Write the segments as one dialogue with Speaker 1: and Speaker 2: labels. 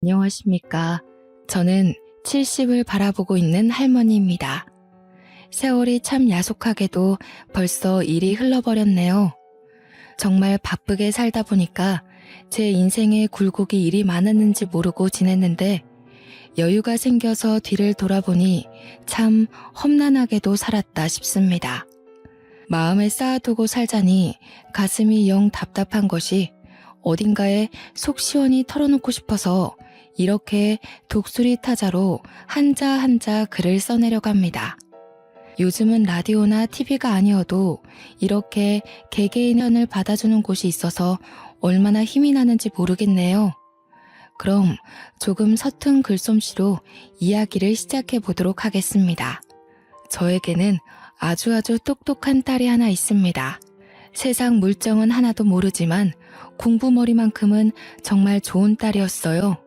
Speaker 1: 안녕하십니까. 저는 70을 바라보고 있는 할머니입니다. 세월이 참 야속하게도 벌써 일이 흘러버렸네요. 정말 바쁘게 살다 보니까 제 인생에 굴곡이 일이 많았는지 모르고 지냈는데 여유가 생겨서 뒤를 돌아보니 참 험난하게도 살았다 싶습니다. 마음에 쌓아두고 살자니 가슴이 영 답답한 것이 어딘가에 속 시원히 털어놓고 싶어서 이렇게 독수리 타자로 한자 한자 글을 써내려고 합니다. 요즘은 라디오나 TV가 아니어도 이렇게 개개인의 편을 받아주는 곳이 있어서 얼마나 힘이 나는지 모르겠네요. 그럼 조금 서툰 글솜씨로 이야기를 시작해 보도록 하겠습니다. 저에게는 아주 똑똑한 딸이 하나 있습니다. 세상 물정은 하나도 모르지만 공부머리만큼은 정말 좋은 딸이었어요.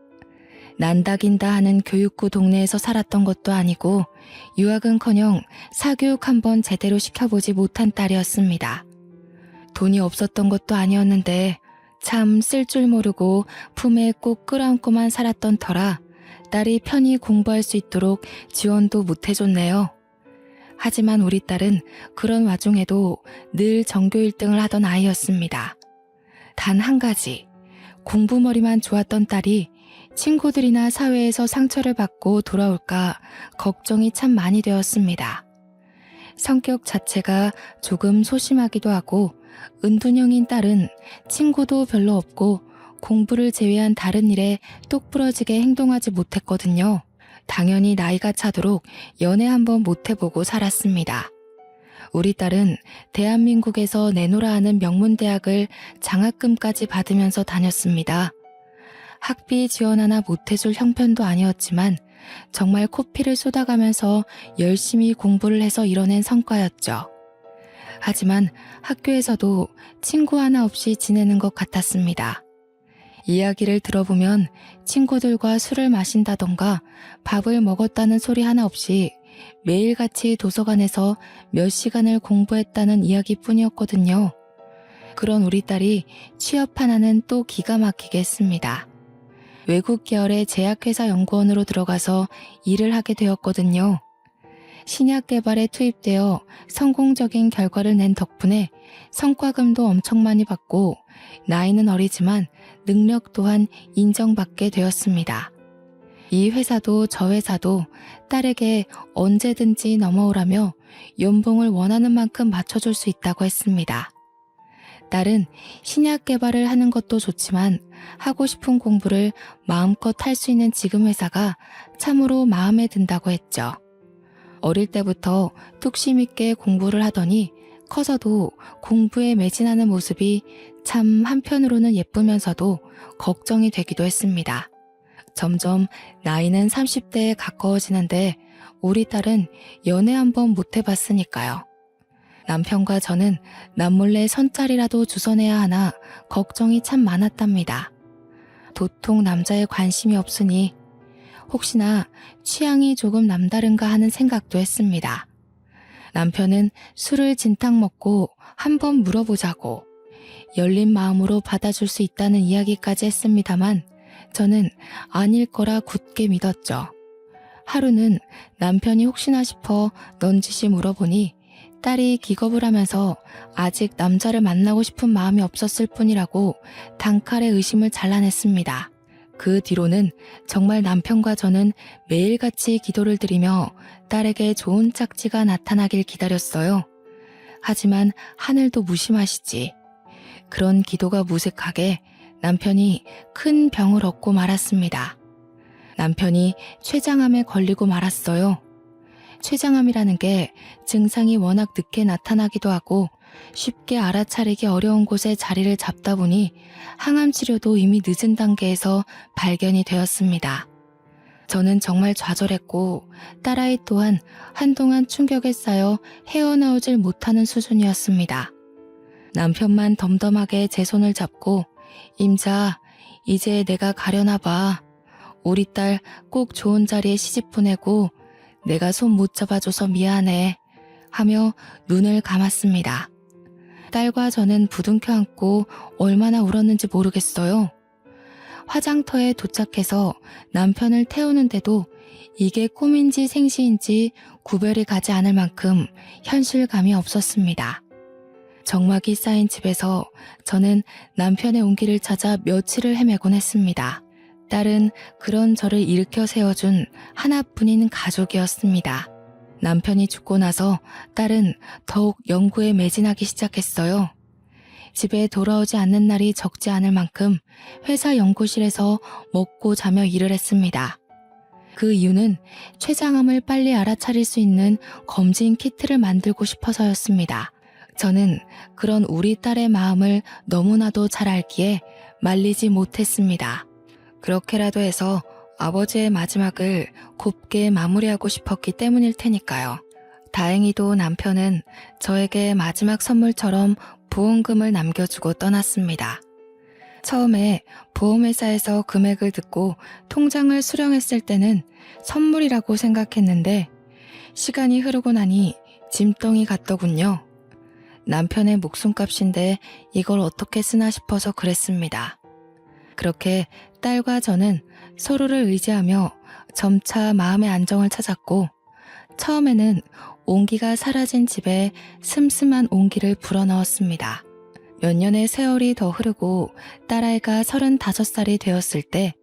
Speaker 1: 난다긴다 하는 교육구 동네에서 살았던 것도 아니고 유학은커녕 사교육 한번 제대로 시켜보지 못한 딸이었습니다. 돈이 없었던 것도 아니었는데 참 쓸 줄 모르고 품에 꼭 끌어안고만 살았던 터라 딸이 편히 공부할 수 있도록 지원도 못해줬네요. 하지만 우리 딸은 그런 와중에도 늘 전교 1등을 하던 아이였습니다. 단 한 가지, 공부머리만 좋았던 딸이 친구들이나 사회에서 상처를 받고 돌아올까 걱정이 참 많이 되었습니다. 성격 자체가 조금 소심하기도 하고 은둔형인 딸은 친구도 별로 없고 공부를 제외한 다른 일에 똑부러지게 행동하지 못했거든요. 당연히 나이가 차도록 연애 한번 못해보고 살았습니다. 우리 딸은 대한민국에서 내노라 하는 명문대학을 장학금까지 받으면서 다녔습니다. 학비 지원 하나 못해줄 형편도 아니었지만 정말 코피를 쏟아가면서 열심히 공부를 해서 이뤄낸 성과였죠. 하지만 학교에서도 친구 하나 없이 지내는 것 같았습니다. 이야기를 들어보면 친구들과 술을 마신다던가 밥을 먹었다는 소리 하나 없이 매일같이 도서관에서 몇 시간을 공부했다는 이야기뿐이었거든요. 그런 우리 딸이 취업 하나는 또 기가 막히게 했습니다. 외국 계열의 제약회사 연구원으로 들어가서 일을 하게 되었거든요. 신약 개발에 투입되어 성공적인 결과를 낸 덕분에 성과금도 엄청 많이 받고 나이는 어리지만 능력 또한 인정받게 되었습니다. 이 회사도 저 회사도 딸에게 언제든지 넘어오라며 연봉을 원하는 만큼 맞춰줄 수 있다고 했습니다. 딸은 신약 개발을 하는 것도 좋지만 하고 싶은 공부를 마음껏 할 수 있는 지금 회사가 참으로 마음에 든다고 했죠. 어릴 때부터 뚝심 있게 공부를 하더니 커서도 공부에 매진하는 모습이 참 한편으로는 예쁘면서도 걱정이 되기도 했습니다. 점점 나이는 30대에 가까워지는데 우리 딸은 연애 한번 못 해봤으니까요. 남편과 저는 남몰래 선짜리라도 주선해야 하나 걱정이 참 많았답니다. 도통 남자에 관심이 없으니 혹시나 취향이 조금 남다른가 하는 생각도 했습니다. 남편은 술을 진탕 먹고 한번 물어보자고 열린 마음으로 받아줄 수 있다는 이야기까지 했습니다만 저는 아닐 거라 굳게 믿었죠. 하루는 남편이 혹시나 싶어 넌지시 물어보니 딸이 기겁을 하면서 아직 남자를 만나고 싶은 마음이 없었을 뿐이라고 단칼에 의심을 잘라냈습니다. 그 뒤로는 정말 남편과 저는 매일같이 기도를 드리며 딸에게 좋은 짝지가 나타나길 기다렸어요. 하지만 하늘도 무심하시지. 그런 기도가 무색하게 남편이 큰 병을 얻고 말았습니다. 남편이 췌장암에 걸리고 말았어요. 췌장암이라는 게 증상이 워낙 늦게 나타나기도 하고 쉽게 알아차리기 어려운 곳에 자리를 잡다 보니 항암 치료도 이미 늦은 단계에서 발견이 되었습니다. 저는 정말 좌절했고 딸아이 또한 한동안 충격에 쌓여 헤어나오질 못하는 수준이었습니다. 남편만 덤덤하게 제 손을 잡고 임자, 이제 내가 가려나 봐. 우리 딸 꼭 좋은 자리에 시집 보내고 내가 손 못 잡아줘서 미안해 하며 눈을 감았습니다. 딸과 저는 부둥켜 안고 얼마나 울었는지 모르겠어요. 화장터에 도착해서 남편을 태우는데도 이게 꿈인지 생시인지 구별이 가지 않을 만큼 현실감이 없었습니다. 정막이 쌓인 집에서 저는 남편의 온기를 찾아 며칠을 헤매곤 했습니다. 딸은 그런 저를 일으켜 세워준 하나뿐인 가족이었습니다. 남편이 죽고 나서 딸은 더욱 연구에 매진하기 시작했어요. 집에 돌아오지 않는 날이 적지 않을 만큼 회사 연구실에서 먹고 자며 일을 했습니다. 그 이유는 췌장암을 빨리 알아차릴 수 있는 검진 키트를 만들고 싶어서였습니다. 저는 그런 우리 딸의 마음을 너무나도 잘 알기에 말리지 못했습니다. 그렇게라도 해서 아버지의 마지막을 곱게 마무리하고 싶었기 때문일 테니까요. 다행히도 남편은 저에게 마지막 선물처럼 보험금을 남겨주고 떠났습니다. 처음에 보험회사에서 금액을 듣고 통장을 수령했을 때는 선물이라고 생각했는데 시간이 흐르고 나니 짐덩이 같더군요. 남편의 목숨값인데 이걸 어떻게 쓰나 싶어서 그랬습니다. 그렇게 딸과 저는 서로를 의지하며 점차 마음의 안정을 찾았고 처음에는 온기가 사라진 집에 슴슴한 온기를 불어넣었습니다. 몇 년의 세월이 더 흐르고 딸아이가 35살이 되었을 때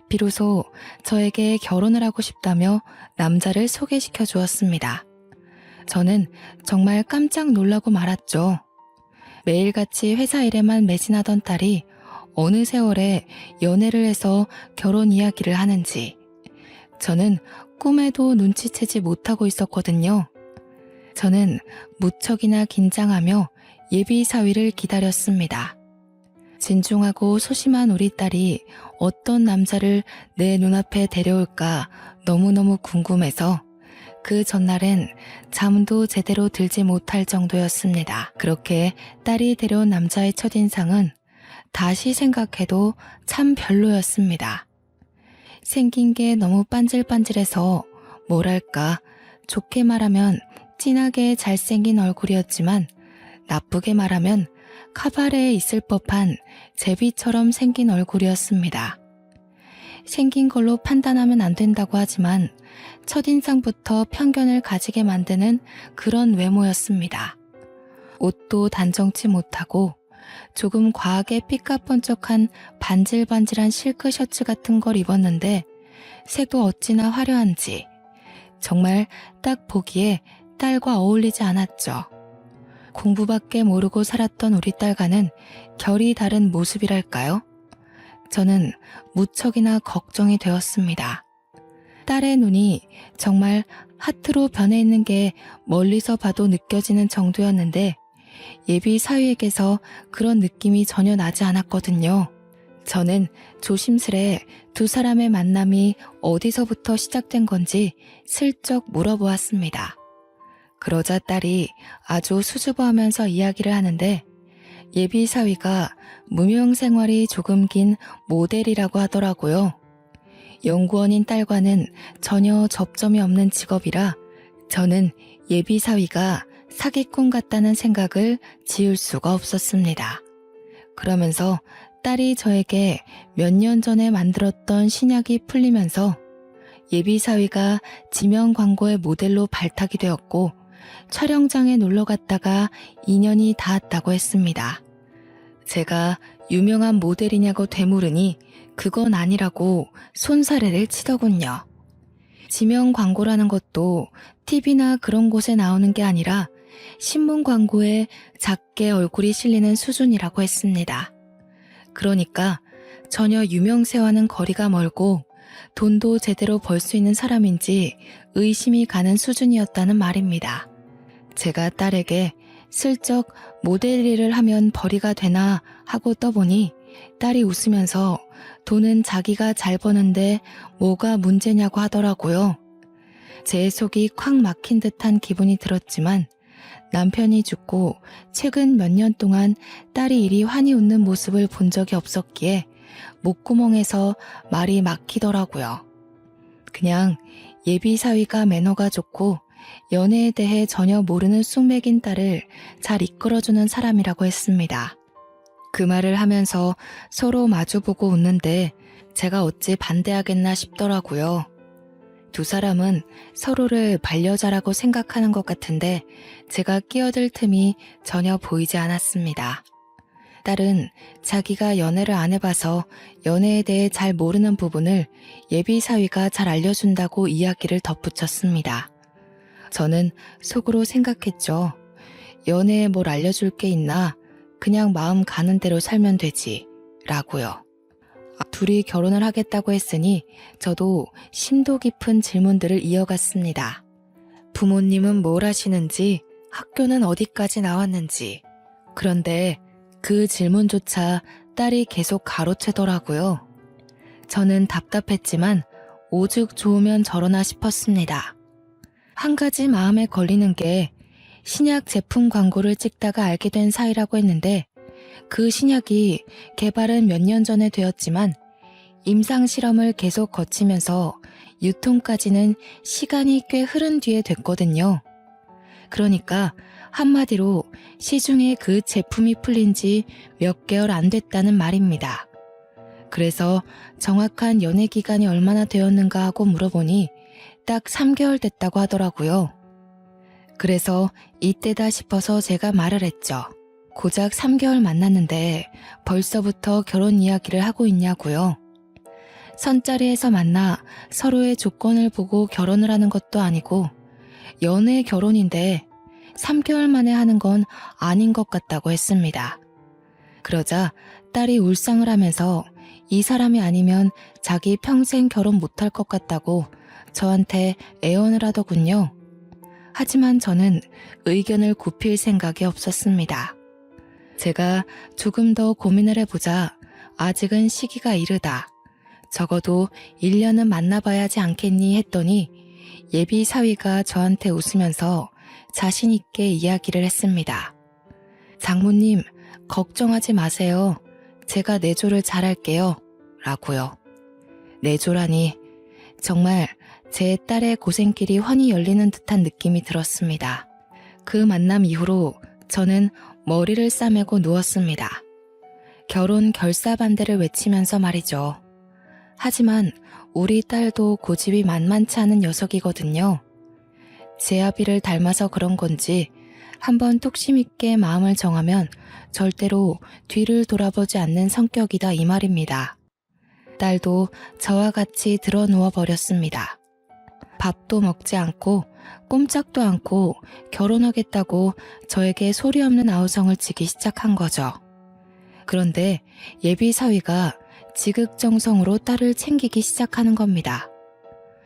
Speaker 1: 비로소 저에게 결혼을 하고 싶다며 남자를 소개시켜 주었습니다. 저는 정말 깜짝 놀라고 말았죠. 매일같이 회사 일에만 매진하던 딸이 어느 세월에 연애를 해서 결혼 이야기를 하는지 저는 꿈에도 눈치채지 못하고 있었거든요. 저는 무척이나 긴장하며 예비 사위를 기다렸습니다. 진중하고 소심한 우리 딸이 어떤 남자를 내 눈앞에 데려올까 너무너무 궁금해서 그 전날엔 잠도 제대로 들지 못할 정도였습니다. 그렇게 딸이 데려온 남자의 첫인상은 다시 생각해도 참 별로였습니다. 생긴 게 너무 반질반질해서 뭐랄까 좋게 말하면 진하게 잘생긴 얼굴이었지만 나쁘게 말하면 카바레에 있을 법한 제비처럼 생긴 얼굴이었습니다. 생긴 걸로 판단하면 안 된다고 하지만 첫인상부터 편견을 가지게 만드는 그런 외모였습니다. 옷도 단정치 못하고 조금 과하게 삐까뻔쩍한 반질반질한 실크 셔츠 같은 걸 입었는데 색도 어찌나 화려한지 정말 딱 보기에 딸과 어울리지 않았죠. 공부밖에 모르고 살았던 우리 딸과는 결이 다른 모습이랄까요? 저는 무척이나 걱정이 되었습니다. 딸의 눈이 정말 하트로 변해 있는 게 멀리서 봐도 느껴지는 정도였는데 예비 사위에게서 그런 느낌이 전혀 나지 않았거든요. 저는 조심스레 두 사람의 만남이 어디서부터 시작된 건지 슬쩍 물어보았습니다. 그러자 딸이 아주 수줍어하면서 이야기를 하는데 예비 사위가 무명 생활이 조금 긴 모델이라고 하더라고요. 연구원인 딸과는 전혀 접점이 없는 직업이라 저는 예비 사위가 사기꾼 같다는 생각을 지울 수가 없었습니다. 그러면서 딸이 저에게 몇 년 전에 만들었던 신약이 풀리면서 예비 사위가 지명 광고의 모델로 발탁이 되었고 촬영장에 놀러 갔다가 인연이 닿았다고 했습니다. 제가 유명한 모델이냐고 되물으니 그건 아니라고 손사래를 치더군요. 지명 광고라는 것도 TV나 그런 곳에 나오는 게 아니라 신문 광고에 작게 얼굴이 실리는 수준이라고 했습니다. 그러니까 전혀 유명세와는 거리가 멀고 돈도 제대로 벌 수 있는 사람인지 의심이 가는 수준이었다는 말입니다. 제가 딸에게 슬쩍 모델 일을 하면 벌이가 되나 하고 떠보니 딸이 웃으면서 돈은 자기가 잘 버는데 뭐가 문제냐고 하더라고요. 제 속이 콱 막힌 듯한 기분이 들었지만 남편이 죽고 최근 몇 년 동안 딸이 이리 환히 웃는 모습을 본 적이 없었기에 목구멍에서 말이 막히더라고요. 그냥 예비 사위가 매너가 좋고 연애에 대해 전혀 모르는 쑥맥인 딸을 잘 이끌어주는 사람이라고 했습니다. 그 말을 하면서 서로 마주보고 웃는데 제가 어찌 반대하겠나 싶더라고요. 두 사람은 서로를 반려자라고 생각하는 것 같은데 제가 끼어들 틈이 전혀 보이지 않았습니다. 딸은 자기가 연애를 안 해봐서 연애에 대해 잘 모르는 부분을 예비 사위가 잘 알려준다고 이야기를 덧붙였습니다. 저는 속으로 생각했죠. 연애에 뭘 알려줄 게 있나? 그냥 마음 가는 대로 살면 되지. 라고요. 둘이 결혼을 하겠다고 했으니 저도 심도 깊은 질문들을 이어갔습니다. 부모님은 뭘 하시는지, 학교는 어디까지 나왔는지. 그런데 그 질문조차 딸이 계속 가로채더라고요. 저는 답답했지만 오죽 좋으면 저러나 싶었습니다. 한 가지 마음에 걸리는 게 신약 제품 광고를 찍다가 알게 된 사이라고 했는데 그 신약이 개발은 몇 년 전에 되었지만 임상 실험을 계속 거치면서 유통까지는 시간이 꽤 흐른 뒤에 됐거든요. 그러니까 한마디로 시중에 그 제품이 풀린 지 몇 개월 안 됐다는 말입니다. 그래서 정확한 연애 기간이 얼마나 되었는가 하고 물어보니 딱 3개월 됐다고 하더라고요. 그래서 이때다 싶어서 제가 말을 했죠. 고작 3개월 만났는데 벌써부터 결혼 이야기를 하고 있냐고요. 선자리에서 만나 서로의 조건을 보고 결혼을 하는 것도 아니고 연애 결혼인데 3개월 만에 하는 건 아닌 것 같다고 했습니다. 그러자 딸이 울상을 하면서 이 사람이 아니면 자기 평생 결혼 못할 것 같다고 저한테 애원을 하더군요. 하지만 저는 의견을 굽힐 생각이 없었습니다. 제가 조금 더 고민을 해보자 아직은 시기가 이르다. 적어도 1년은 만나봐야지 않겠니 했더니 예비 사위가 저한테 웃으면서 자신 있게 이야기를 했습니다. 장모님, 걱정하지 마세요. 제가 내조를 잘할게요. 라고요. 내조라니 정말 제 딸의 고생길이 훤히 열리는 듯한 느낌이 들었습니다. 그 만남 이후로 저는 머리를 싸매고 누웠습니다. 결혼 결사 반대를 외치면서 말이죠. 하지만 우리 딸도 고집이 만만치 않은 녀석이거든요. 제 아비를 닮아서 그런 건지 한번 뚝심 있게 마음을 정하면 절대로 뒤를 돌아보지 않는 성격이다 이 말입니다. 딸도 저와 같이 들어 누워 버렸습니다. 밥도 먹지 않고 꼼짝도 않고 결혼하겠다고 저에게 소리 없는 아우성을 치기 시작한 거죠. 그런데 예비 사위가 지극정성으로 딸을 챙기기 시작하는 겁니다.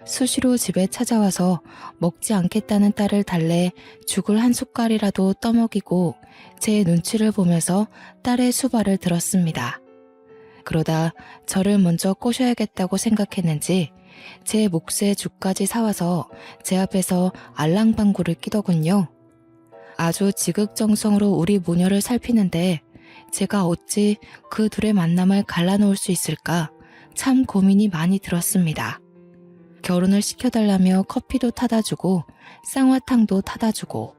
Speaker 1: 수시로 집에 찾아와서 먹지 않겠다는 딸을 달래 죽을 한 숟갈이라도 떠먹이고 제 눈치를 보면서 딸의 수발을 들었습니다. 그러다 저를 먼저 꼬셔야겠다고 생각했는지 제 몫에 죽까지 사와서 제 앞에서 알랑방구를 끼더군요. 아주 지극정성으로 우리 모녀를 살피는데 제가 어찌 그 둘의 만남을 갈라놓을 수 있을까 참 고민이 많이 들었습니다. 결혼을 시켜달라며 커피도 타다 주고 쌍화탕도 타다 주고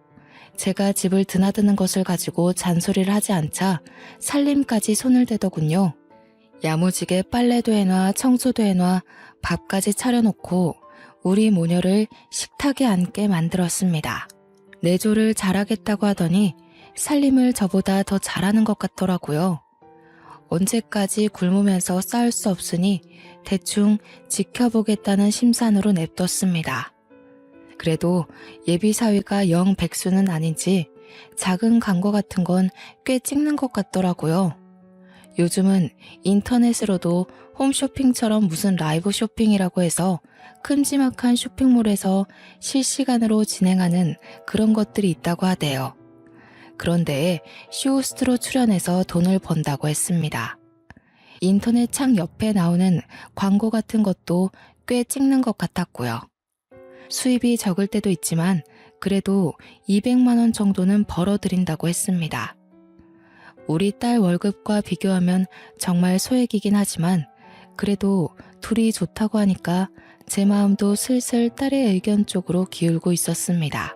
Speaker 1: 제가 집을 드나드는 것을 가지고 잔소리를 하지 않자 살림까지 손을 대더군요. 야무지게 빨래도 해놔 청소도 해놔 밥까지 차려놓고 우리 모녀를 식탁에 앉게 만들었습니다. 내조를 잘하겠다고 하더니 살림을 저보다 더 잘하는 것 같더라고요. 언제까지 굶으면서 싸울 수 없으니 대충 지켜보겠다는 심산으로 냅뒀습니다. 그래도 예비 사위가 영 백수는 아닌지 작은 광고 같은 건 꽤 찍는 것 같더라고요. 요즘은 인터넷으로도 홈쇼핑처럼 무슨 라이브 쇼핑이라고 해서 큼지막한 쇼핑몰에서 실시간으로 진행하는 그런 것들이 있다고 하대요. 그런데 쇼호스트로 출연해서 돈을 번다고 했습니다. 인터넷 창 옆에 나오는 광고 같은 것도 꽤 찍는 것 같았고요. 수입이 적을 때도 있지만 그래도 200만 원 정도는 벌어들인다고 했습니다. 우리 딸 월급과 비교하면 정말 소액이긴 하지만 그래도 둘이 좋다고 하니까 제 마음도 슬슬 딸의 의견 쪽으로 기울고 있었습니다.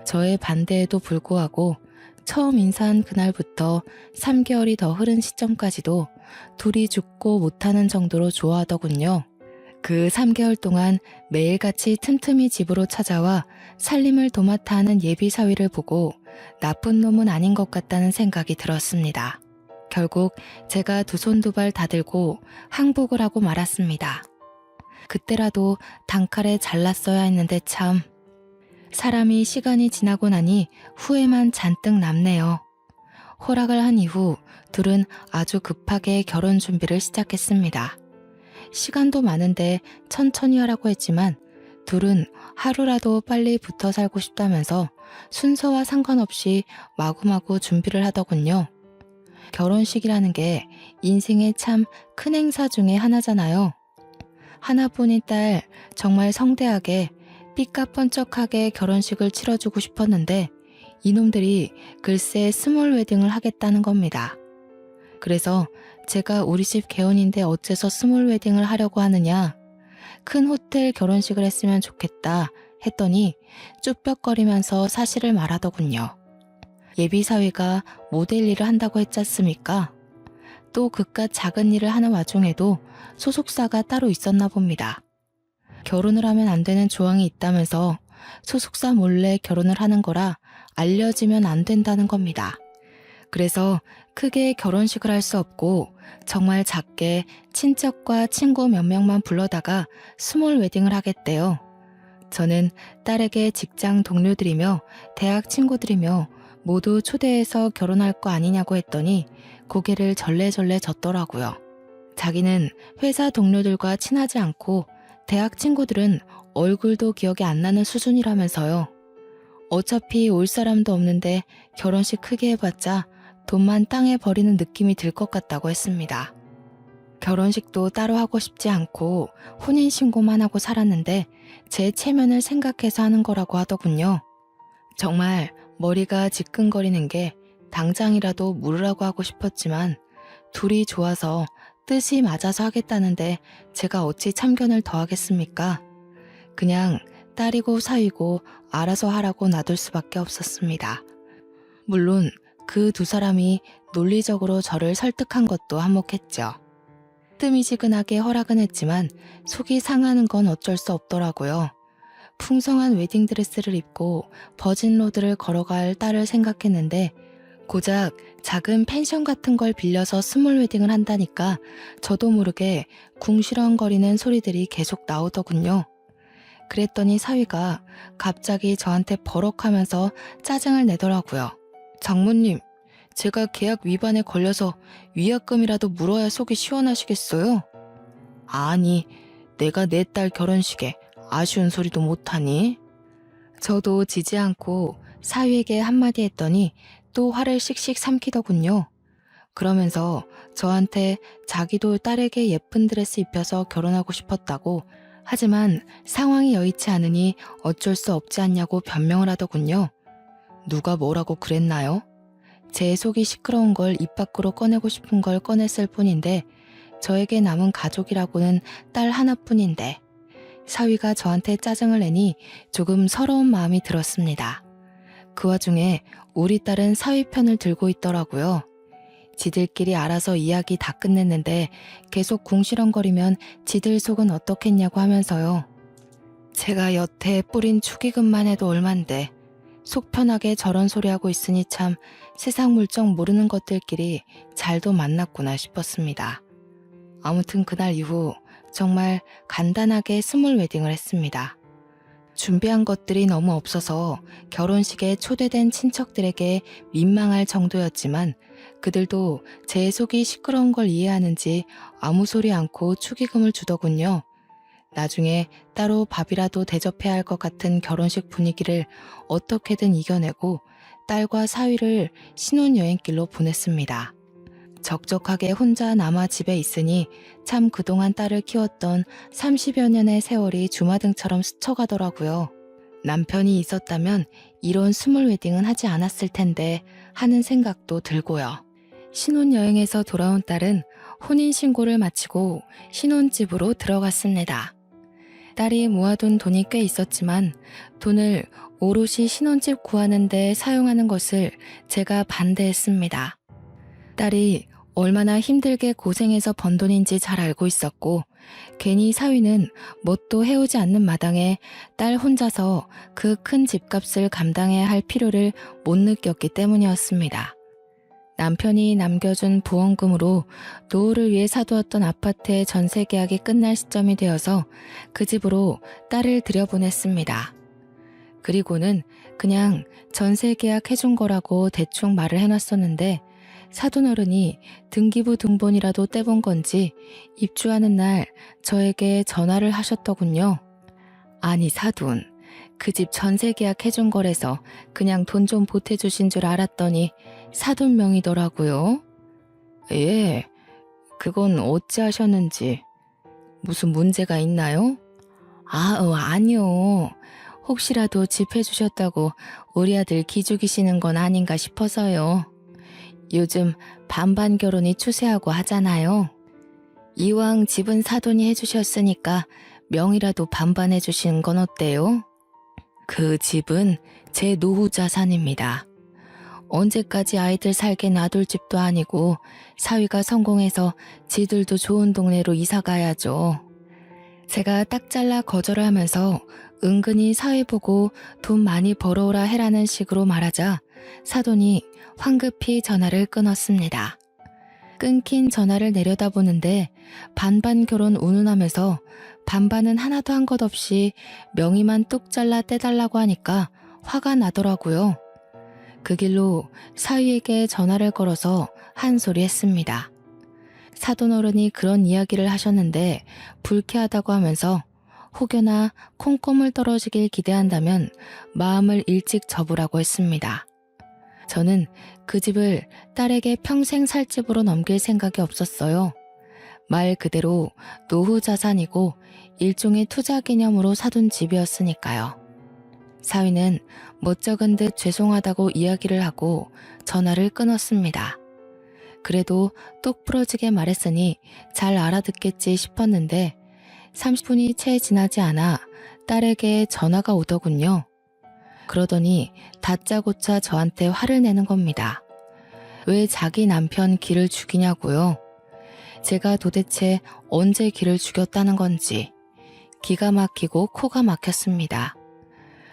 Speaker 1: 저의 반대에도 불구하고 처음 인사한 그날부터 3개월이 더 흐른 시점까지도 둘이 죽고 못하는 정도로 좋아하더군요. 그 3개월 동안 매일같이 틈틈이 집으로 찾아와 살림을 도맡아 하는 예비 사위를 보고 나쁜 놈은 아닌 것 같다는 생각이 들었습니다. 결국 제가 두 손 두 발 다 들고 항복을 하고 말았습니다. 그때라도 단칼에 잘랐어야 했는데 참. 사람이 시간이 지나고 나니 후회만 잔뜩 남네요. 허락을 한 이후 둘은 아주 급하게 결혼 준비를 시작했습니다. 시간도 많은데 천천히 하라고 했지만 둘은 하루라도 빨리 붙어 살고 싶다면서 순서와 상관없이 마구마구 준비를 하더군요. 결혼식이라는 게 인생의 참 큰 행사 중에 하나잖아요. 하나뿐인 딸 정말 성대하게 삐까뻔쩍하게 결혼식을 치러주고 싶었는데 이놈들이 글쎄 스몰 웨딩을 하겠다는 겁니다. 그래서 제가 우리 집 개혼인데 어째서 스몰 웨딩을 하려고 하느냐, 큰 호텔 결혼식을 했으면 좋겠다 했더니 쭈뼛거리면서 사실을 말하더군요. 예비사위가 모델 일을 한다고 했지 않습니까? 또 그깟 작은 일을 하는 와중에도 소속사가 따로 있었나 봅니다. 결혼을 하면 안 되는 조항이 있다면서 소속사 몰래 결혼을 하는 거라 알려지면 안 된다는 겁니다. 그래서 크게 결혼식을 할 수 없고 정말 작게 친척과 친구 몇 명만 불러다가 스몰 웨딩을 하겠대요. 저는 딸에게 직장 동료들이며 대학 친구들이며 모두 초대해서 결혼할 거 아니냐고 했더니 고개를 절레절레 젓더라고요. 자기는 회사 동료들과 친하지 않고 대학 친구들은 얼굴도 기억이 안 나는 수준이라면서요. 어차피 올 사람도 없는데 결혼식 크게 해봤자 돈만 땅에 버리는 느낌이 들 것 같다고 했습니다. 결혼식도 따로 하고 싶지 않고 혼인신고만 하고 살았는데 제 체면을 생각해서 하는 거라고 하더군요. 정말 머리가 지끈거리는 게 당장이라도 물으라고 하고 싶었지만 둘이 좋아서 뜻이 맞아서 하겠다는데 제가 어찌 참견을 더하겠습니까? 그냥 딸이고 사위고 알아서 하라고 놔둘 수밖에 없었습니다. 물론 그 두 사람이 논리적으로 저를 설득한 것도 한몫했죠. 뜸이지근하게 허락은 했지만 속이 상하는 건 어쩔 수 없더라고요. 풍성한 웨딩드레스를 입고 버진로드를 걸어갈 딸을 생각했는데 고작 작은 펜션 같은 걸 빌려서 스몰 웨딩을 한다니까 저도 모르게 궁시렁거리는 소리들이 계속 나오더군요. 그랬더니 사위가 갑자기 저한테 버럭하면서 짜증을 내더라고요. 장모님, 제가 계약 위반에 걸려서 위약금이라도 물어야 속이 시원하시겠어요? 아니, 내가 내 딸 결혼식에 아쉬운 소리도 못하니? 저도 지지 않고 사위에게 한마디 했더니 또 화를 씩씩 삼키더군요. 그러면서 저한테 자기도 딸에게 예쁜 드레스 입혀서 결혼하고 싶었다고, 하지만 상황이 여의치 않으니 어쩔 수 없지 않냐고 변명을 하더군요. 누가 뭐라고 그랬나요? 제 속이 시끄러운 걸 입 밖으로 꺼내고 싶은 걸 꺼냈을 뿐인데 저에게 남은 가족이라고는 딸 하나뿐인데 사위가 저한테 짜증을 내니 조금 서러운 마음이 들었습니다. 그 와중에 우리 딸은 사위 편을 들고 있더라고요. 지들끼리 알아서 이야기 다 끝냈는데 계속 궁시렁거리면 지들 속은 어떻겠냐고 하면서요. 제가 여태 뿌린 축의금만 해도 얼만데 속 편하게 저런 소리하고 있으니 참 세상 물정 모르는 것들끼리 잘도 만났구나 싶었습니다. 아무튼 그날 이후 정말 간단하게 스몰 웨딩을 했습니다. 준비한 것들이 너무 없어서 결혼식에 초대된 친척들에게 민망할 정도였지만 그들도 제 속이 시끄러운 걸 이해하는지 아무 소리 않고 축의금을 주더군요. 나중에 따로 밥이라도 대접해야 할 것 같은 결혼식 분위기를 어떻게든 이겨내고 딸과 사위를 신혼여행길로 보냈습니다. 적적하게 혼자 남아 집에 있으니 참 그동안 딸을 키웠던 30여 년의 세월이 주마등처럼 스쳐가더라고요. 남편이 있었다면 이런 스몰 웨딩은 하지 않았을 텐데 하는 생각도 들고요. 신혼여행에서 돌아온 딸은 혼인신고를 마치고 신혼집으로 들어갔습니다. 딸이 모아둔 돈이 꽤 있었지만 돈을 오롯이 신혼집 구하는 데 사용하는 것을 제가 반대했습니다. 딸이 얼마나 힘들게 고생해서 번 돈인지 잘 알고 있었고 괜히 사위는 뭣도 해오지 않는 마당에 딸 혼자서 그 큰 집값을 감당해야 할 필요를 못 느꼈기 때문이었습니다. 남편이 남겨준 보험금으로 노후를 위해 사두었던 아파트의 전세 계약이 끝날 시점이 되어서 그 집으로 딸을 들여보냈습니다. 그리고는 그냥 전세 계약 해준 거라고 대충 말을 해놨었는데 사돈어른이 등기부 등본이라도 떼본 건지 입주하는 날 저에게 전화를 하셨더군요. 아니 사돈, 그 집 전세 계약 해준 거래서 그냥 돈 좀 보태주신 줄 알았더니 사돈 명이더라고요. 예, 그건 어찌 하셨는지. 무슨 문제가 있나요? 아니요. 혹시라도 집 해주셨다고 우리 아들 기죽이시는 건 아닌가 싶어서요. 요즘 반반 결혼이 추세하고 하잖아요. 이왕 집은 사돈이 해주셨으니까 명이라도 반반 해주시는 건 어때요? 그 집은 제 노후 자산입니다. 언제까지 아이들 살게 놔둘 집도 아니고 사위가 성공해서 지들도 좋은 동네로 이사 가야죠. 제가 딱 잘라 거절을 하면서 은근히 사위 보고 돈 많이 벌어오라 해라는 식으로 말하자 사돈이 황급히 전화를 끊었습니다. 끊긴 전화를 내려다보는데 반반 결혼 운운하면서 반반은 하나도 한 것 없이 명의만 뚝 잘라 떼달라고 하니까 화가 나더라고요. 그 길로 사위에게 전화를 걸어서 한 소리 했습니다. 사돈어른이 그런 이야기를 하셨는데 불쾌하다고 하면서 혹여나 콩고물 떨어지길 기대한다면 마음을 일찍 접으라고 했습니다. 저는 그 집을 딸에게 평생 살 집으로 넘길 생각이 없었어요. 말 그대로 노후 자산이고 일종의 투자 개념으로 사둔 집이었으니까요. 사위는 멋쩍은 듯 죄송하다고 이야기를 하고 전화를 끊었습니다. 그래도 똑 부러지게 말했으니 잘 알아듣겠지 싶었는데 30분이 채 지나지 않아 딸에게 전화가 오더군요. 그러더니 다짜고짜 저한테 화를 내는 겁니다. 왜 자기 남편 기를 죽이냐고요? 제가 도대체 언제 기를 죽였다는 건지 기가 막히고 코가 막혔습니다.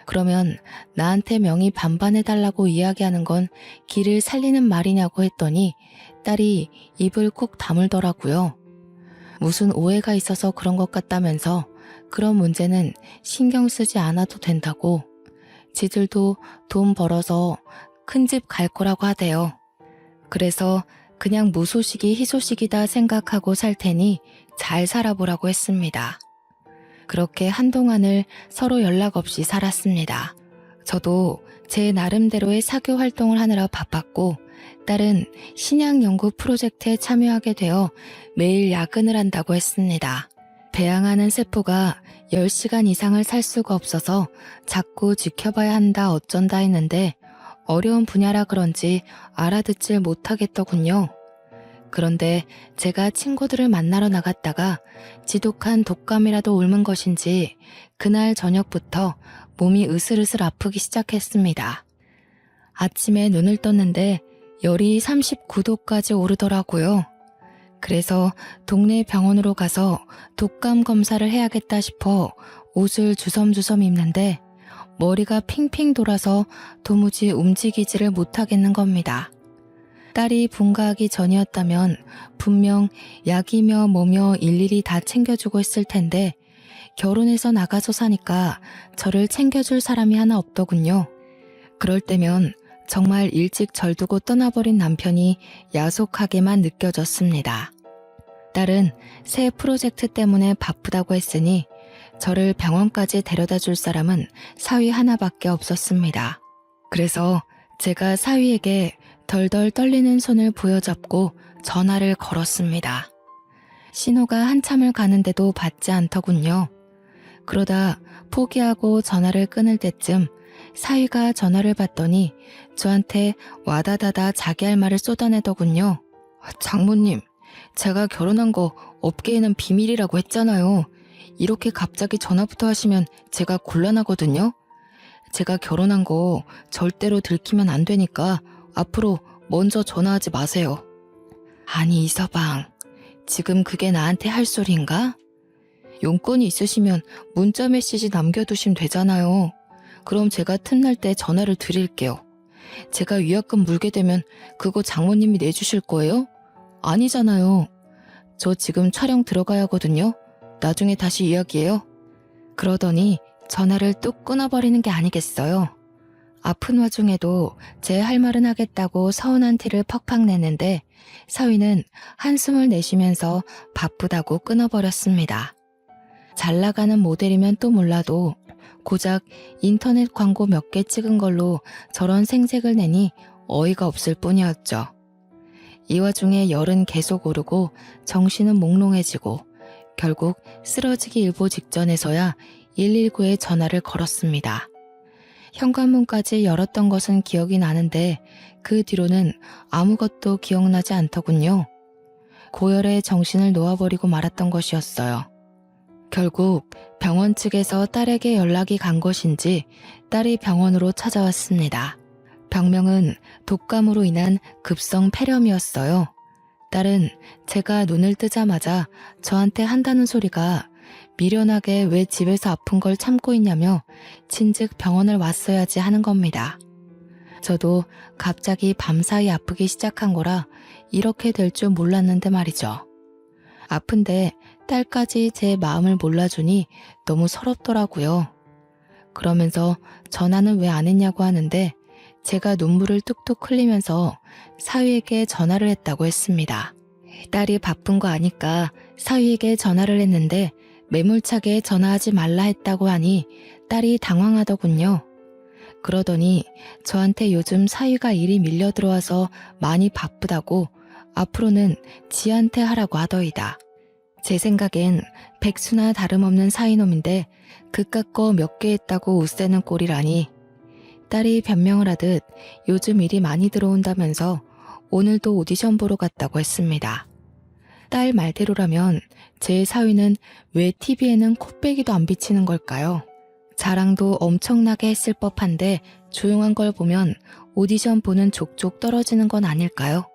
Speaker 1: 그러면 나한테 명의 반반해달라고 이야기하는 건 기를 살리는 말이냐고 했더니 딸이 입을 꾹 다물더라고요. 무슨 오해가 있어서 그런 것 같다면서 그런 문제는 신경 쓰지 않아도 된다고 지들도 돈 벌어서 큰 집 갈 거라고 하대요. 그래서 그냥 무소식이 희소식이다 생각하고 살 테니 잘 살아보라고 했습니다. 그렇게 한동안을 서로 연락 없이 살았습니다. 저도 제 나름대로의 사교 활동을 하느라 바빴고 딸은 신약 연구 프로젝트에 참여하게 되어 매일 야근을 한다고 했습니다. 배양하는 세포가 10시간 이상을 살 수가 없어서 자꾸 지켜봐야 한다 어쩐다 했는데 어려운 분야라 그런지 알아듣질 못하겠더군요. 그런데 제가 친구들을 만나러 나갔다가 지독한 독감이라도 옮은 것인지 그날 저녁부터 몸이 으슬으슬 아프기 시작했습니다. 아침에 눈을 떴는데 열이 39도까지 오르더라고요. 그래서 동네 병원으로 가서 독감 검사를 해야겠다 싶어 옷을 주섬주섬 입는데 머리가 핑핑 돌아서 도무지 움직이지를 못하겠는 겁니다. 딸이 분가하기 전이었다면 분명 약이며 뭐며 일일이 다 챙겨주고 있을 텐데 결혼해서 나가서 사니까 저를 챙겨줄 사람이 하나 없더군요. 그럴 때면 정말 일찍 절두고 떠나버린 남편이 야속하게만 느껴졌습니다. 딸은 새 프로젝트 때문에 바쁘다고 했으니 저를 병원까지 데려다 줄 사람은 사위 하나밖에 없었습니다. 그래서 제가 사위에게 덜덜 떨리는 손을 부여잡고 전화를 걸었습니다. 신호가 한참을 가는데도 받지 않더군요. 그러다 포기하고 전화를 끊을 때쯤 사위가 전화를 받더니 저한테 와다다다 자기 할 말을 쏟아내더군요. 장모님, 제가 결혼한 거 업계에는 비밀이라고 했잖아요. 이렇게 갑자기 전화부터 하시면 제가 곤란하거든요. 제가 결혼한 거 절대로 들키면 안 되니까 앞으로 먼저 전화하지 마세요. 아니 이서방, 지금 그게 나한테 할 소리인가? 용건이 있으시면 문자 메시지 남겨두시면 되잖아요. 그럼 제가 틈날 때 전화를 드릴게요. 제가 위약금 물게 되면 그거 장모님이 내주실 거예요? 아니잖아요. 저 지금 촬영 들어가야 하거든요. 나중에 다시 이야기해요. 그러더니 전화를 뚝 끊어버리는 게 아니겠어요. 아픈 와중에도 제 할 말은 하겠다고 서운한 티를 퍽퍽 냈는데 사위는 한숨을 내쉬면서 바쁘다고 끊어버렸습니다. 잘 나가는 모델이면 또 몰라도 고작 인터넷 광고 몇 개 찍은 걸로 저런 생색을 내니 어이가 없을 뿐이었죠. 이 와중에 열은 계속 오르고 정신은 몽롱해지고 결국 쓰러지기 일보 직전에서야 119에 전화를 걸었습니다. 현관문까지 열었던 것은 기억이 나는데 그 뒤로는 아무것도 기억나지 않더군요. 고열에 정신을 놓아버리고 말았던 것이었어요. 결국 병원 측에서 딸에게 연락이 간 것인지 딸이 병원으로 찾아왔습니다. 병명은 독감으로 인한 급성 폐렴이었어요. 딸은 제가 눈을 뜨자마자 저한테 한다는 소리가 미련하게 왜 집에서 아픈 걸 참고 있냐며 진즉 병원을 왔어야지 하는 겁니다. 저도 갑자기 밤사이 아프기 시작한 거라 이렇게 될 줄 몰랐는데 말이죠. 아픈데 딸까지 제 마음을 몰라주니 너무 서럽더라고요. 그러면서 전화는 왜 안 했냐고 하는데 제가 눈물을 뚝뚝 흘리면서 사위에게 전화를 했다고 했습니다. 딸이 바쁜 거 아니까 사위에게 전화를 했는데 매몰차게 전화하지 말라 했다고 하니 딸이 당황하더군요. 그러더니 저한테 요즘 사위가 일이 밀려 들어와서 많이 바쁘다고 앞으로는 지한테 하라고 하더이다. 제 생각엔 백수나 다름없는 사이놈인데 그깟 거 몇 개 했다고 웃새는 꼴이라니. 딸이 변명을 하듯 요즘 일이 많이 들어온다면서 오늘도 오디션 보러 갔다고 했습니다. 딸 말대로라면 제 사위는 왜 TV에는 코빼기도 안 비치는 걸까요? 자랑도 엄청나게 했을 법한데 조용한 걸 보면 오디션 보는 족족 떨어지는 건 아닐까요?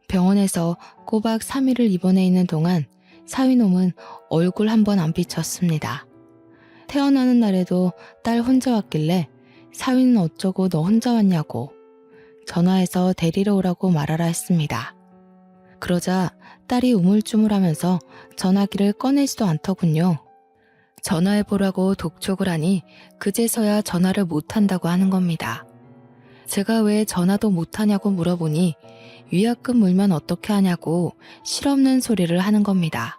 Speaker 1: 병원에서 꼬박 3일을 입원해 있는 동안 사위놈은 얼굴 한 번 안 비쳤습니다. 태어나는 날에도 딸 혼자 왔길래 사위는 어쩌고 너 혼자 왔냐고 전화해서 데리러 오라고 말하라 했습니다. 그러자 딸이 우물쭈물하면서 전화기를 꺼내지도 않더군요. 전화해보라고 독촉을 하니 그제서야 전화를 못한다고 하는 겁니다. 제가 왜 전화도 못하냐고 물어보니 위약금 물면 어떻게 하냐고 실없는 소리를 하는 겁니다.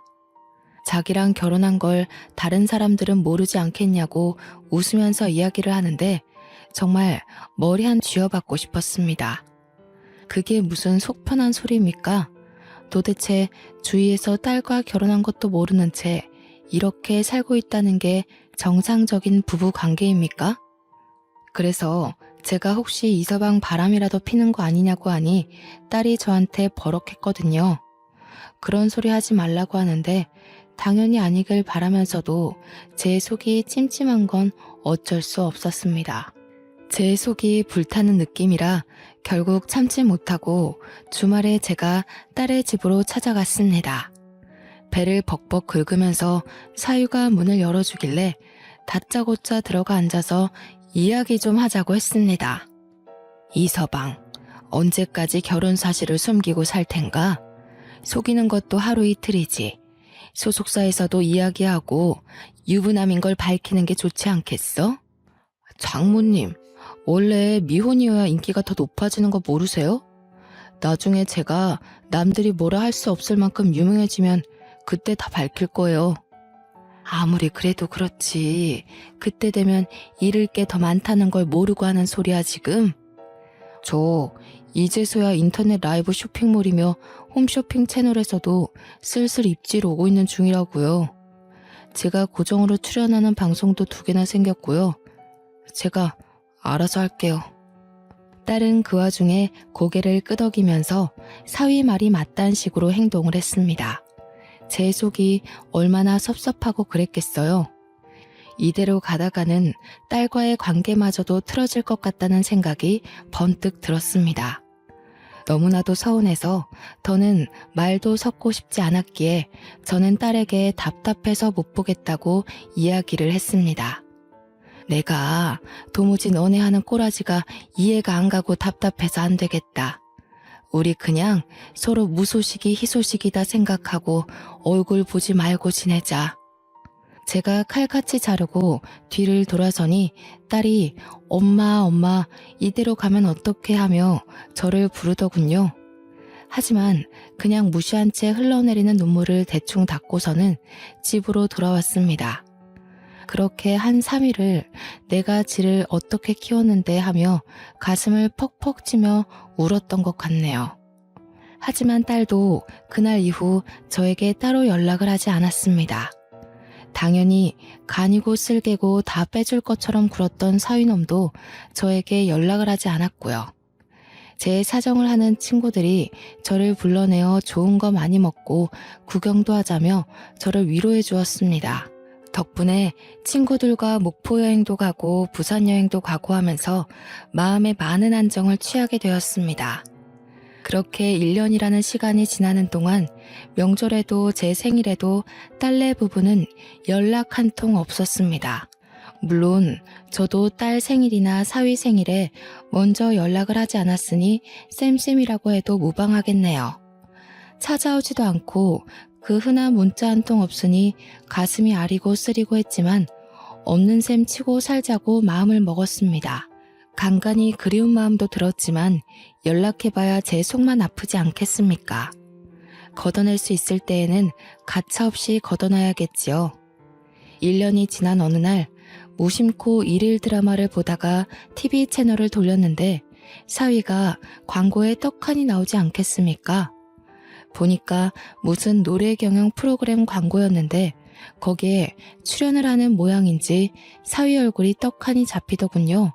Speaker 1: 자기랑 결혼한 걸 다른 사람들은 모르지 않겠냐고 웃으면서 이야기를 하는데 정말 머리 한 쥐어박고 싶었습니다. 그게 무슨 속 편한 소리입니까? 도대체 주위에서 딸과 결혼한 것도 모르는 채 이렇게 살고 있다는 게 정상적인 부부 관계입니까? 그래서 제가 혹시 이서방 바람이라도 피는 거 아니냐고 하니 딸이 저한테 버럭했거든요. 그런 소리 하지 말라고 하는데 당연히 아니길 바라면서도 제 속이 찜찜한 건 어쩔 수 없었습니다. 제 속이 불타는 느낌이라 결국 참지 못하고 주말에 제가 딸의 집으로 찾아갔습니다. 배를 벅벅 긁으면서 사위가 문을 열어주길래 다짜고짜 들어가 앉아서 이야기 좀 하자고 했습니다. 이서방, 언제까지 결혼 사실을 숨기고 살 텐가? 속이는 것도 하루 이틀이지. 소속사에서도 이야기하고 유부남인 걸 밝히는 게 좋지 않겠어? 장모님, 원래 미혼이어야 인기가 더 높아지는 거 모르세요? 나중에 제가 남들이 뭐라 할 수 없을 만큼 유명해지면 그때 다 밝힐 거예요. 아무리 그래도 그렇지. 그때 되면 잃을 게 더 많다는 걸 모르고 하는 소리야 지금? 저 이제서야 인터넷 라이브 쇼핑몰이며 홈쇼핑 채널에서도 슬슬 입질 오고 있는 중이라고요. 제가 고정으로 출연하는 방송도 2개나 생겼고요. 제가 알아서 할게요. 딸은 그 와중에 고개를 끄덕이면서 사위 말이 맞다는 식으로 행동을 했습니다. 제 속이 얼마나 섭섭하고 그랬겠어요. 이대로 가다가는 딸과의 관계마저도 틀어질 것 같다는 생각이 번뜩 들었습니다. 너무나도 서운해서 더는 말도 섞고 싶지 않았기에 저는 딸에게 답답해서 못 보겠다고 이야기를 했습니다. 내가 도무지 너네 하는 꼬라지가 이해가 안 가고 답답해서 안 되겠다. 우리 그냥 서로 무소식이 희소식이다 생각하고 얼굴 보지 말고 지내자. 제가 칼같이 자르고 뒤를 돌아서니 딸이 엄마 이대로 가면 어떡해 하며 저를 부르더군요. 하지만 그냥 무시한 채 흘러내리는 눈물을 대충 닦고서는 집으로 돌아왔습니다. 그렇게 한 3일을 내가 지를 어떻게 키웠는데 하며 가슴을 퍽퍽 찌며 울었던 것 같네요. 하지만 딸도 그날 이후 저에게 따로 연락을 하지 않았습니다. 당연히 간이고 쓸개고 다 빼줄 것처럼 굴었던 사위놈도 저에게 연락을 하지 않았고요. 제 사정을 하는 친구들이 저를 불러내어 좋은 거 많이 먹고 구경도 하자며 저를 위로해 주었습니다. 덕분에 친구들과 목포 여행도 가고 부산 여행도 가고 하면서 마음에 많은 안정을 취하게 되었습니다. 그렇게 1년이라는 시간이 지나는 동안 명절에도 제 생일에도 딸네 부부는 연락 한 통 없었습니다. 물론 저도 딸 생일이나 사위 생일에 먼저 연락을 하지 않았으니 쌤쌤이라고 해도 무방하겠네요. 찾아오지도 않고 그 흔한 문자 한 통 없으니 가슴이 아리고 쓰리고 했지만 없는 셈 치고 살자고 마음을 먹었습니다. 간간히 그리운 마음도 들었지만 연락해봐야 제 속만 아프지 않겠습니까? 걷어낼 수 있을 때에는 가차없이 걷어놔야겠지요. 1년이 지난 어느 날 무심코 일일 드라마를 보다가 TV 채널을 돌렸는데 사위가 광고에 떡하니 나오지 않겠습니까? 보니까 무슨 노래 경영 프로그램 광고였는데 거기에 출연을 하는 모양인지 사위 얼굴이 떡하니 잡히더군요.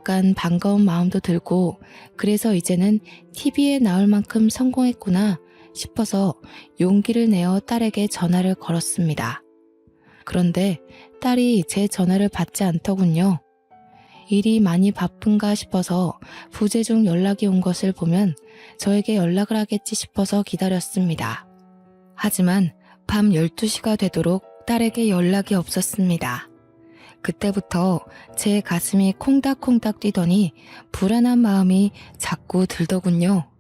Speaker 1: 약간 반가운 마음도 들고 그래서 이제는 TV에 나올 만큼 성공했구나 싶어서 용기를 내어 딸에게 전화를 걸었습니다. 그런데 딸이 제 전화를 받지 않더군요. 일이 많이 바쁜가 싶어서 부재중 연락이 온 것을 보면 저에게 연락을 하겠지 싶어서 기다렸습니다. 하지만 밤 12시가 되도록 딸에게 연락이 없었습니다. 그때부터 제 가슴이 콩닥콩닥 뛰더니 불안한 마음이 자꾸 들더군요.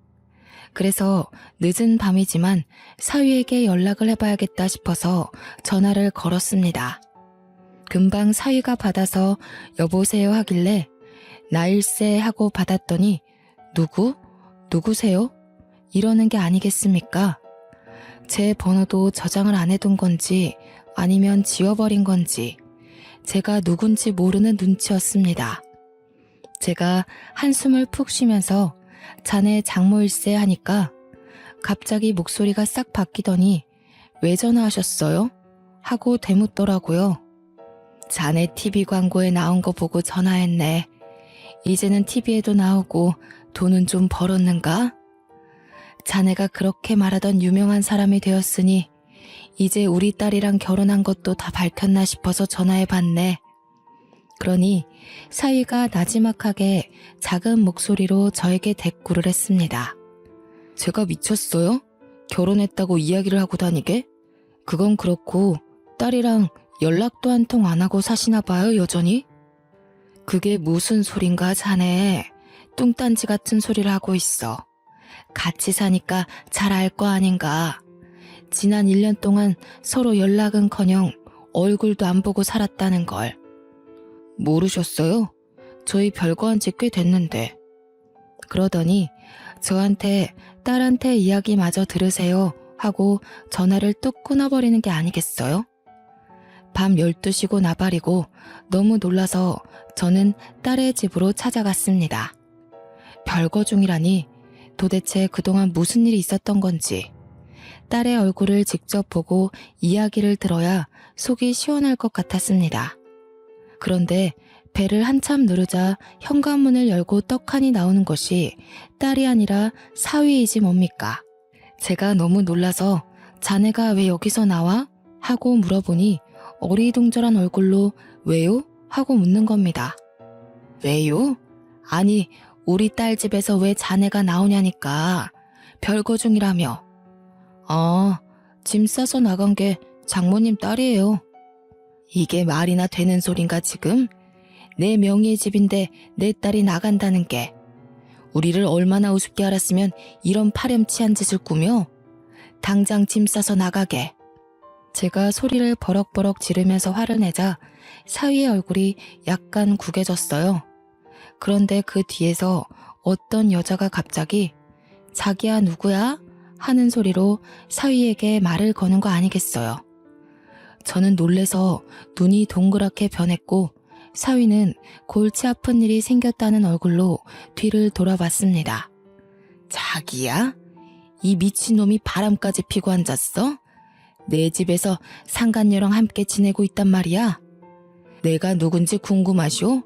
Speaker 1: 그래서 늦은 밤이지만 사위에게 연락을 해봐야겠다 싶어서 전화를 걸었습니다. 금방 사위가 받아서 여보세요 하길래 나일세 하고 받았더니 누구세요? 이러는 게 아니겠습니까? 제 번호도 저장을 안 해둔 건지 아니면 지워버린 건지 제가 누군지 모르는 눈치였습니다. 제가 한숨을 푹 쉬면서 자네 장모일세 하니까 갑자기 목소리가 싹 바뀌더니 왜 전화하셨어요? 하고 되묻더라고요. 자네 TV 광고에 나온 거 보고 전화했네. 이제는 TV에도 나오고 돈은 좀 벌었는가? 자네가 그렇게 말하던 유명한 사람이 되었으니 이제 우리 딸이랑 결혼한 것도 다 밝혔나 싶어서 전화해봤네. 그러니 사위가 나지막하게 작은 목소리로 저에게 대꾸를 했습니다. 제가 미쳤어요? 결혼했다고 이야기를 하고 다니게? 그건 그렇고 딸이랑 연락도 한 통 안 하고 사시나 봐요, 여전히? 그게 무슨 소린가 자네. 뚱딴지 같은 소리를 하고 있어. 같이 사니까 잘 알 거 아닌가. 지난 1년 동안 서로 연락은커녕 얼굴도 안 보고 살았다는 걸. 모르셨어요? 저희 별거한 지 꽤 됐는데. 그러더니 저한테 딸한테 이야기 마저 들으세요 하고 전화를 뚝 끊어버리는 게 아니겠어요? 밤 12시고 나발이고 너무 놀라서 저는 딸의 집으로 찾아갔습니다. 별거 중이라니 도대체 그동안 무슨 일이 있었던 건지 딸의 얼굴을 직접 보고 이야기를 들어야 속이 시원할 것 같았습니다. 그런데 배를 한참 누르자 현관문을 열고 떡하니 나오는 것이 딸이 아니라 사위이지 뭡니까? 제가 너무 놀라서 자네가 왜 여기서 나와? 하고 물어보니 어리둥절한 얼굴로 왜요? 하고 묻는 겁니다. 왜요? 아니 우리 딸 집에서 왜 자네가 나오냐니까. 별거 중이라며. 짐 싸서 나간 게 장모님 딸이에요. 이게 말이나 되는 소린가 지금? 내 명의의 집인데 내 딸이 나간다는 게. 우리를 얼마나 우습게 알았으면 이런 파렴치한 짓을 꾸며? 당장 짐 싸서 나가게. 제가 소리를 버럭버럭 지르면서 화를 내자 사위의 얼굴이 약간 구겨졌어요. 그런데 그 뒤에서 어떤 여자가 갑자기 자기야 누구야? 하는 소리로 사위에게 말을 거는 거 아니겠어요. 저는 놀래서 눈이 동그랗게 변했고 사위는 골치 아픈 일이 생겼다는 얼굴로 뒤를 돌아봤습니다. 자기야? 이 미친놈이 바람까지 피고 앉았어? 내 집에서 상간녀랑 함께 지내고 있단 말이야? 내가 누군지 궁금하쇼?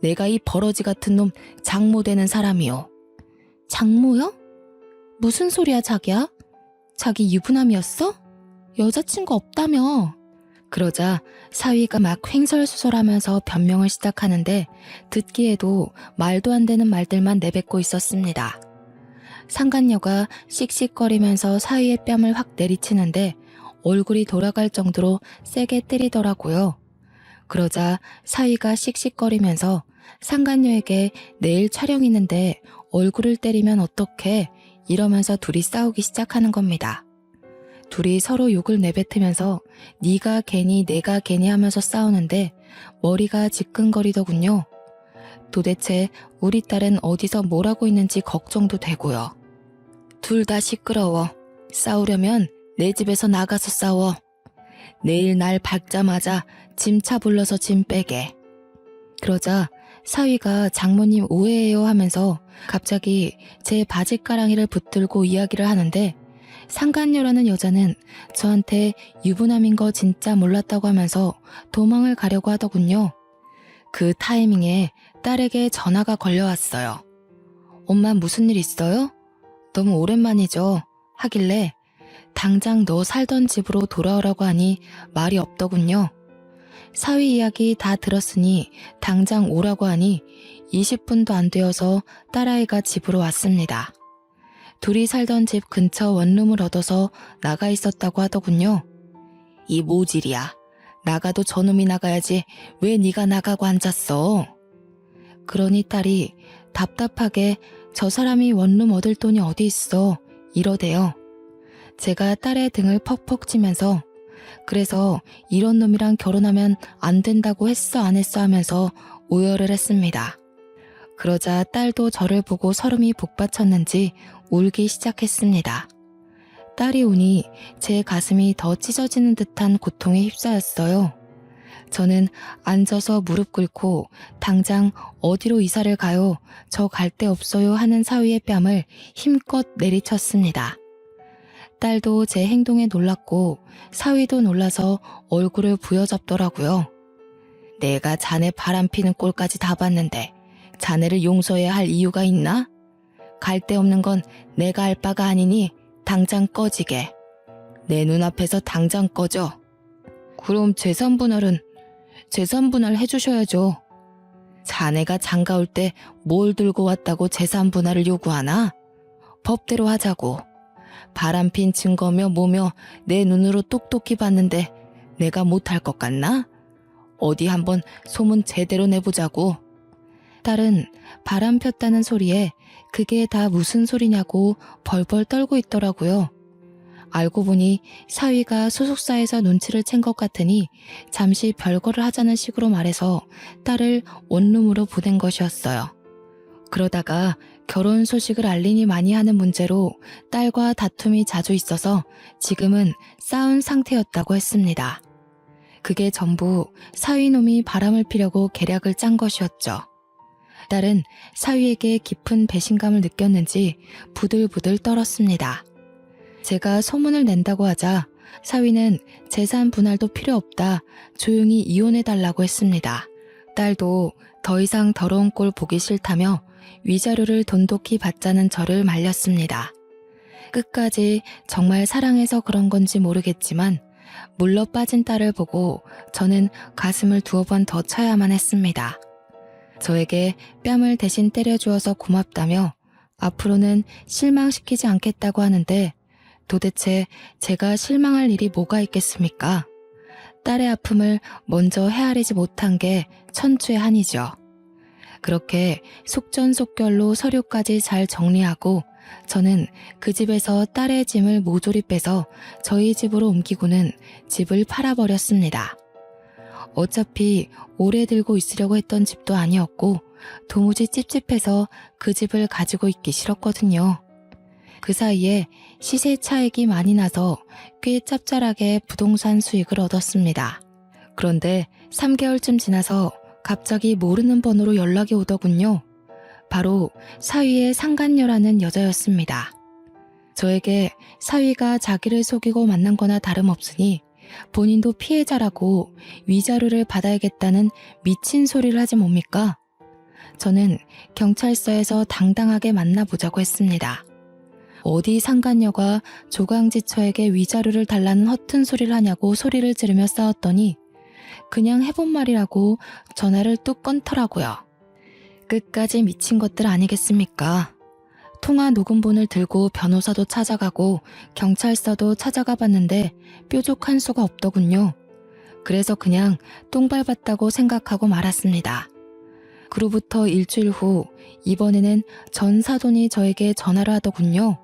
Speaker 1: 내가 이 버러지 같은 놈 장모 되는 사람이요. 장모요? 무슨 소리야 자기야? 자기 유부남이었어? 여자친구 없다며. 그러자 사위가 막 횡설수설하면서 변명을 시작하는데 듣기에도 말도 안 되는 말들만 내뱉고 있었습니다. 상간녀가 씩씩거리면서 사위의 뺨을 확 내리치는데 얼굴이 돌아갈 정도로 세게 때리더라고요. 그러자 사위가 씩씩거리면서 상간녀에게 내일 촬영 있는데 얼굴을 때리면 어떡해 이러면서 둘이 싸우기 시작하는 겁니다. 둘이 서로 욕을 내뱉으면서 네가 괜히 내가 괜히 하면서 싸우는데 머리가 지끈거리더군요. 도대체 우리 딸은 어디서 뭘 하고 있는지 걱정도 되고요. 둘 다 시끄러워. 싸우려면 내 집에서 나가서 싸워. 내일 날 밝자마자 짐차 불러서 짐 빼게. 그러자 사위가 장모님 오해해요 하면서 갑자기 제 바지가랑이를 붙들고 이야기를 하는데 상간녀라는 여자는 저한테 유부남인 거 진짜 몰랐다고 하면서 도망을 가려고 하더군요. 그 타이밍에 딸에게 전화가 걸려왔어요. 엄마 무슨 일 있어요? 너무 오랜만이죠. 하길래 당장 너 살던 집으로 돌아오라고 하니 말이 없더군요. 사위 이야기 다 들었으니 당장 오라고 하니 20분도 안 되어서 딸아이가 집으로 왔습니다. 둘이 살던 집 근처 원룸을 얻어서 나가 있었다고 하더군요. 이 모질이야. 나가도 저놈이 나가야지 왜 네가 나가고 앉았어? 그러니 딸이 답답하게 저 사람이 원룸 얻을 돈이 어디 있어 이러대요. 제가 딸의 등을 퍽퍽 치면서 그래서 이런 놈이랑 결혼하면 안 된다고 했어 안 했어 하면서 오열을 했습니다. 그러자 딸도 저를 보고 설움이 복받쳤는지 울기 시작했습니다. 딸이 우니 제 가슴이 더 찢어지는 듯한 고통에 휩싸였어요. 저는 앉아서 무릎 꿇고 당장 어디로 이사를 가요? 저 갈 데 없어요 하는 사위의 뺨을 힘껏 내리쳤습니다. 딸도 제 행동에 놀랐고 사위도 놀라서 얼굴을 부여잡더라고요. 내가 자네 바람피는 꼴까지 다 봤는데 자네를 용서해야 할 이유가 있나? 갈 데 없는 건 내가 알 바가 아니니 당장 꺼지게. 내 눈앞에서 당장 꺼져. 그럼 재산분할은 재산분할 해주셔야죠. 자네가 장가 올 때 뭘 들고 왔다고 재산분할을 요구하나? 법대로 하자고. 바람핀 증거며 뭐며 내 눈으로 똑똑히 봤는데 내가 못할 것 같나? 어디 한번 소문 제대로 내보자고. 딸은 바람 폈다는 소리에 그게 다 무슨 소리냐고 벌벌 떨고 있더라고요. 알고 보니 사위가 소속사에서 눈치를 챈 것 같으니 잠시 별거를 하자는 식으로 말해서 딸을 원룸으로 보낸 것이었어요. 그러다가 결혼 소식을 알리니 많이 하는 문제로 딸과 다툼이 자주 있어서 지금은 싸운 상태였다고 했습니다. 그게 전부 사위놈이 바람을 피려고 계략을 짠 것이었죠. 딸은 사위에게 깊은 배신감을 느꼈는지 부들부들 떨었습니다. 제가 소문을 낸다고 하자 사위는 재산 분할도 필요 없다, 조용히 이혼해달라고 했습니다. 딸도 더 이상 더러운 꼴 보기 싫다며 위자료를 돈독히 받자는 저를 말렸습니다. 끝까지 정말 사랑해서 그런 건지 모르겠지만 물러 빠진 딸을 보고 저는 가슴을 두어 번 더 쳐야만 했습니다. 저에게 뺨을 대신 때려주어서 고맙다며 앞으로는 실망시키지 않겠다고 하는데 도대체 제가 실망할 일이 뭐가 있겠습니까? 딸의 아픔을 먼저 헤아리지 못한 게 천추의 한이죠. 그렇게 속전속결로 서류까지 잘 정리하고 저는 그 집에서 딸의 짐을 모조리 빼서 저희 집으로 옮기고는 집을 팔아버렸습니다. 어차피 오래 들고 있으려고 했던 집도 아니었고 도무지 찝찝해서 그 집을 가지고 있기 싫었거든요. 그 사이에 시세 차익이 많이 나서 꽤 짭짤하게 부동산 수익을 얻었습니다. 그런데 3개월쯤 지나서 갑자기 모르는 번호로 연락이 오더군요. 바로 사위의 상간녀라는 여자였습니다. 저에게 사위가 자기를 속이고 만난 거나 다름없으니 본인도 피해자라고 위자료를 받아야겠다는 미친 소리를 하지 뭡니까? 저는 경찰서에서 당당하게 만나보자고 했습니다. 어디 상간녀가 조강지처에게 위자료를 달라는 허튼 소리를 하냐고 소리를 지르며 싸웠더니 그냥 해본 말이라고 전화를 뚝 끊더라고요. 끝까지 미친 것들 아니겠습니까? 통화 녹음본을 들고 변호사도 찾아가고 경찰서도 찾아가 봤는데 뾰족한 수가 없더군요. 그래서 그냥 똥 밟았다고 생각하고 말았습니다. 그로부터 일주일 후 이번에는 전 사돈이 저에게 전화를 하더군요.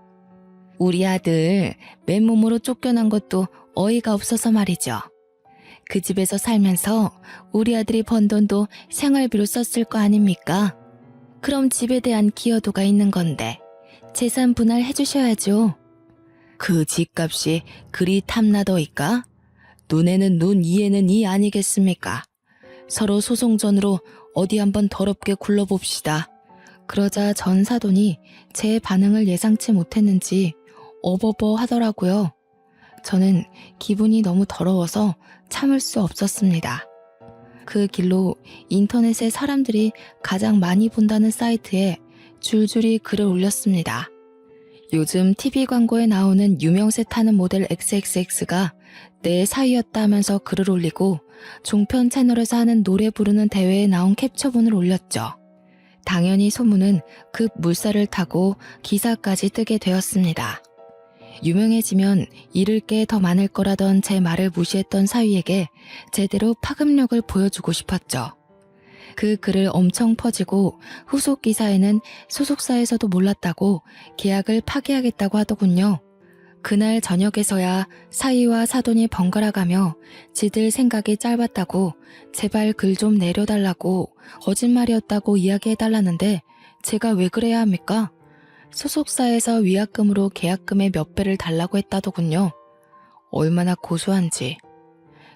Speaker 1: 우리 아들 맨몸으로 쫓겨난 것도 어이가 없어서 말이죠. 그 집에서 살면서 우리 아들이 번 돈도 생활비로 썼을 거 아닙니까? 그럼 집에 대한 기여도가 있는 건데 재산 분할해 주셔야죠. 그 집값이 그리 탐나더이까? 눈에는 눈, 이에는 이 아니겠습니까? 서로 소송전으로 어디 한번 더럽게 굴러봅시다. 그러자 전 사돈이 제 반응을 예상치 못했는지 어버버 하더라고요. 저는 기분이 너무 더러워서 참을 수 없었습니다. 그 길로 인터넷에 사람들이 가장 많이 본다는 사이트에 줄줄이 글을 올렸습니다. 요즘 TV 광고에 나오는 유명세 타는 모델 XXX가 내 사위였다 하면서 글을 올리고 종편 채널에서 하는 노래 부르는 대회에 나온 캡처본을 올렸죠. 당연히 소문은 급 물살을 타고 기사까지 뜨게 되었습니다. 유명해지면 잃을 게 더 많을 거라던 제 말을 무시했던 사위에게 제대로 파급력을 보여주고 싶었죠. 그 글을 엄청 퍼지고 후속 기사에는 소속사에서도 몰랐다고 계약을 파기하겠다고 하더군요. 그날 저녁에서야 사위와 사돈이 번갈아가며 지들 생각이 짧았다고 제발 글 좀 내려달라고 거짓말이었다고 이야기해달라는데 제가 왜 그래야 합니까? 소속사에서 위약금으로 계약금의 몇 배를 달라고 했다더군요. 얼마나 고소한지.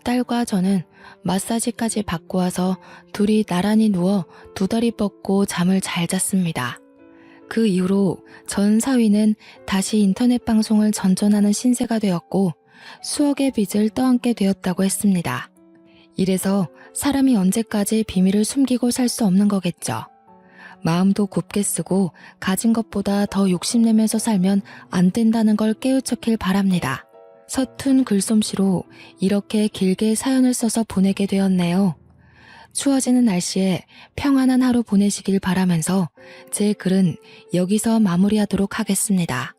Speaker 1: 딸과 저는 마사지까지 받고 와서 둘이 나란히 누워 두 다리 뻗고 잠을 잘 잤습니다. 그 이후로 전 사위는 다시 인터넷 방송을 전전하는 신세가 되었고 수억의 빚을 떠안게 되었다고 했습니다. 이래서 사람이 언제까지 비밀을 숨기고 살 수 없는 거겠죠. 마음도 곱게 쓰고 가진 것보다 더 욕심내면서 살면 안 된다는 걸 깨우쳤길 바랍니다. 서툰 글솜씨로 이렇게 길게 사연을 써서 보내게 되었네요. 추워지는 날씨에 평안한 하루 보내시길 바라면서 제 글은 여기서 마무리하도록 하겠습니다.